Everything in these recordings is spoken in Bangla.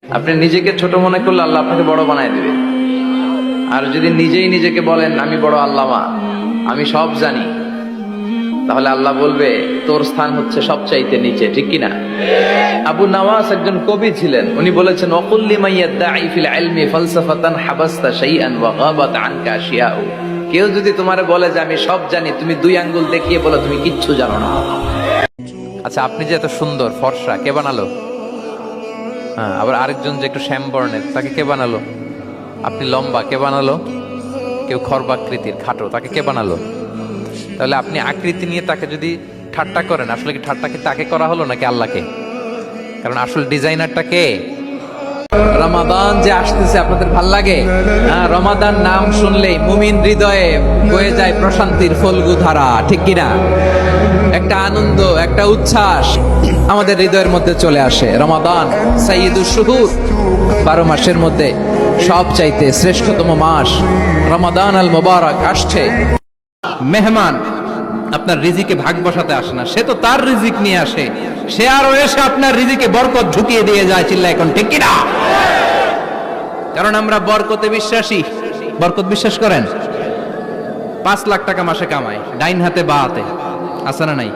আপনি নিজেকে ছোট মনে করলে আল্লাহ আপনাকে বড় বানায় দিবে। আর যদি নিজেই নিজেকে বলেন আমি বড় আল্লামা, আমি সব জানি, তাহলে আল্লাহ বলবে তোর স্থান হচ্ছে সবচাইতে নিচে, ঠিক কিনা? আবু নওয়াস একজন কবি ছিলেন, উনি বলেছেন ওয়াকুল্লি মাইয়াদাই ফিল ইলমি ফালসাফাতান হাবাসতা শাইআন ওয়া গাবাত আনকা আশিয়াউ। কেউ যদি তোমারে বলে যে আমি সব জানি, তুমি দুই আঙ্গুল দেখিয়ে বলো তুমি কিচ্ছু জানো না। আচ্ছা, আপনি যে এত সুন্দর ফর্সা, কে বানালো? হ্যাঁ, আবার আরেকজন যে একটু শ্যাম বর্ণের, তাকে কে বানালো? আপনি লম্বা, কে বানালো? কেউ খর্বাকৃতির, খাটো, তাকে কে বানালো? তাহলে আপনি আকৃতি নিয়ে তাকে যদি ঠাট্টা করেন, আসলে কি ঠাট্টা কি তাকে করা হলো নাকি আল্লাহকে? কারণ আসল ডিজাইনারটা কে? রমাদান যে আসতেছে, আপনাদের ভাল লাগে? রমাদান নাম শুনলেই মুমিন হৃদয়ে বয়ে যায় প্রশান্তির ফল্গু ধারা, ঠিক কিনা? একটা আনন্দ, একটা উচ্ছ্বাস আমাদের হৃদয়ের মধ্যে চলে আসে। রমাদান সাইয়্যিদুশ শুহুর, 12 মাসের মধ্যে সবচাইতে শ্রেষ্ঠতম মাস রমাদান আল মুবারক আসছে। মেহমান আপনার রিজিকে ভাগ বসাতে আসে না, সে তো তার রিজিক নিয়ে আসে, সে আরো এসে আপনার রিজিকে বরকত ঢুকিয়ে দিয়ে যায়। চিল্লা এখন ঠিক কিনা? কারণ আমরা বরকতে বিশ্বাসী। বরকত বিশ্বাস করেন? 5 লাখ টাকা মাসে কামাই, ডাইন হাতে বা হাতে, আছে না নাই?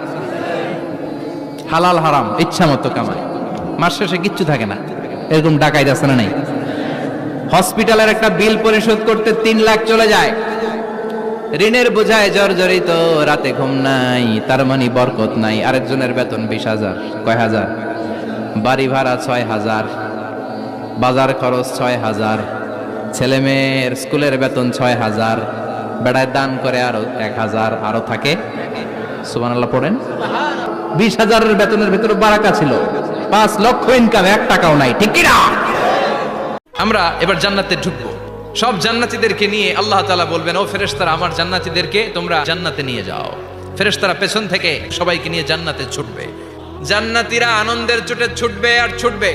হালাল হারাম ইচ্ছা মতো কামাই, মাস শেষে কিচ্ছু থাকে না, এরকম ডাকাইত আছে না নাই? হসপিটালের একটা বিল পরিশোধ করতে 3 লাখ চলে যায়, ঋণের বোঝায় জর্জরিত, রাতে ঘুম নাই, তার মানে বরকত নাই। আরেকজনের বেতন 20,000, কয় হাজার? বাড়ি ভাড়া 6,000, বাজার খরচ 6,000, ছেলে মেয়ের স্কুলের বেতন 6,000, বেড়ায় দান করে আরো 1,000, আরো থাকে। সুবহানাল্লাহ পড়েন। 20,000-এর বেতনের ভেতরে বারাকা ছিল, 5 লক্ষ ইনকাম, 1 টাকাও নাই, ঠিক কিনা? আমরা এবার জান্নাতে ঢুকবো। সব জান্নাতীদেরকে নিয়ে আল্লাহ তাআলা বলবেন, ও ফেরেশতারা, আমার জান্নাতীদেরকে তোমরা জান্নাতে নিয়ে যাও। ফেরেশতারা পেছন থেকে সবাইকে নিয়ে জান্নাতে ছুটবে। জান্নাতীরা আনন্দের চোটে ছুটবে আর ছুটবে।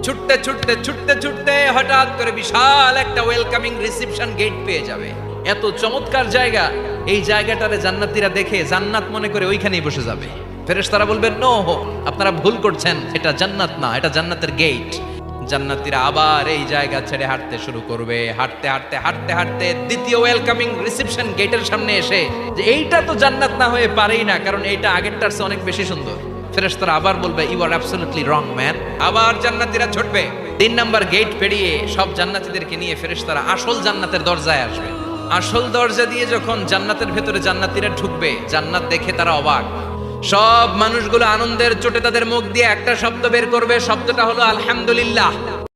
ছুটতে ছুটতে ছুটতে ছুটতে হঠাৎ করে বিশাল একটা ওয়েলকামিং রিসেপশন গেট পেয়ে যাবে। এত চমৎকার জায়গা, এই জায়গাটারে জান্নাতীরা দেখে জান্নাত মনে করে ওইখানেই বসে যাবে। ফেরেশতারা বলবেন, নো, আপনারা ভুল করছেন, এটা জান্নাত না, এটা জান্নাতের গেট। জান্নাতীরা আবার এই জায়গা ছেড়ে হাঁটতে শুরু করবে। হাঁটতে হাঁটতে হাঁটতে হাঁটতে দ্বিতীয় ওয়েলকামিং রিসেপশন গেটের সামনে এসে, যে এইটা তো জান্নাত না হয়ে পারেই না, কারণ এইটা আগেরটার চেয়ে অনেক বেশি সুন্দর। ফেরেশতারা আবার বলবে, you are absolutely wrong man. আবার জান্নাতীরা ছুটবে। 3 নাম্বার গেট পেরিয়ে সব জান্নাতীদেরকে নিয়ে ফেরেশতারা আসল জান্নাতের দরজায় আসবে। আসল দরজা দিয়ে যখন জান্নাতের ভেতরে জান্নাতীরা ঢুকবে, জান্নাত দেখে তারা অবাক। সব মানুষগুলো আনন্দের চোটে তাদের মুখ দিয়ে একটা শব্দ বের করবে, শব্দটা হলো আলহামদুলিল্লাহ।